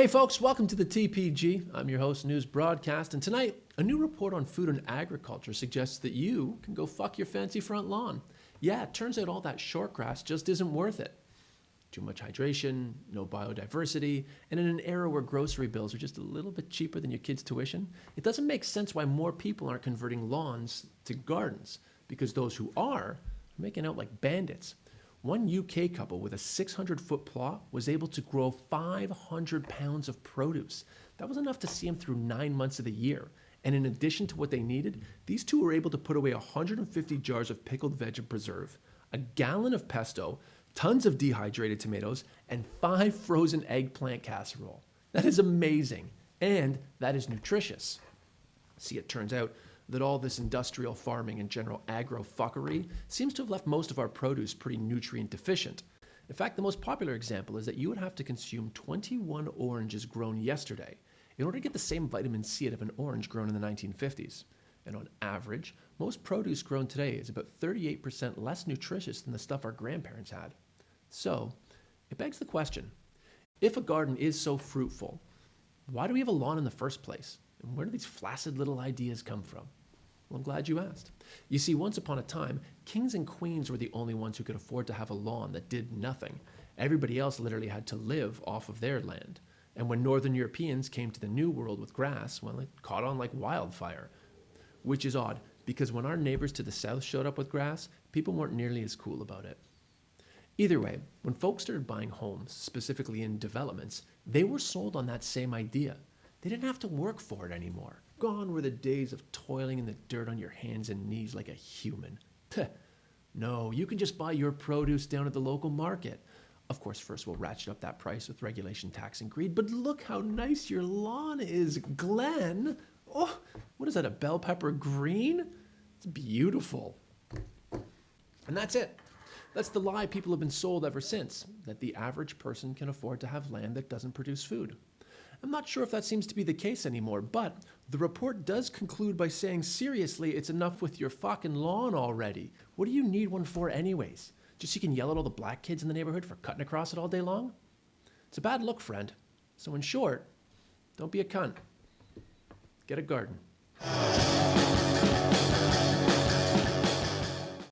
Hey folks, welcome to the TPG. I'm your host, News Broadcast, and tonight, a new report on food and agriculture suggests that you can go fuck your fancy front lawn. Yeah, it turns out all that short grass just isn't worth it. Too much hydration, no biodiversity, and in an era where grocery bills are just a little bit cheaper than your kid's tuition, it doesn't make sense why more people aren't converting lawns to gardens, because those who are making out like bandits. One UK couple with a 600-foot plot was able to grow 500 pounds of produce. That was enough to see them through 9 months of the year. And in addition to what they needed, these two were able to put away 150 jars of pickled veg and preserve, a gallon of pesto, tons of dehydrated tomatoes, and 5 frozen eggplant casserole. That is amazing, and that is nutritious. See, it turns out that all this industrial farming and general agro-fuckery seems to have left most of our produce pretty nutrient deficient. In fact, the most popular example is that you would have to consume 21 oranges grown yesterday in order to get the same vitamin C out of an orange grown in the 1950s. And on average, most produce grown today is about 38% less nutritious than the stuff our grandparents had. So, it begs the question, if a garden is so fruitful, why do we have a lawn in the first place? And where do these flaccid little ideas come from? Well, I'm glad you asked. You see, once upon a time, kings and queens were the only ones who could afford to have a lawn that did nothing. Everybody else literally had to live off of their land. And when Northern Europeans came to the New World with grass, well, it caught on like wildfire. Which is odd, because when our neighbors to the south showed up with grass, people weren't nearly as cool about it. Either way, when folks started buying homes, specifically in developments, they were sold on that same idea. They didn't have to work for it anymore. Gone were the days of toiling in the dirt on your hands and knees like a human. No, you can just buy your produce down at the local market. Of course, first we'll ratchet up that price with regulation, tax, and greed, but look how nice your lawn is, Glenn. Oh, what is that, a bell pepper green? It's beautiful. And that's it. That's the lie people have been sold ever since, that the average person can afford to have land that doesn't produce food. I'm not sure if that seems to be the case anymore, but the report does conclude by saying, seriously, it's enough with your fucking lawn already. What do you need one for anyways? Just so you can yell at all the black kids in the neighborhood for cutting across it all day long? It's a bad look, friend. So in short, don't be a cunt. Get a garden.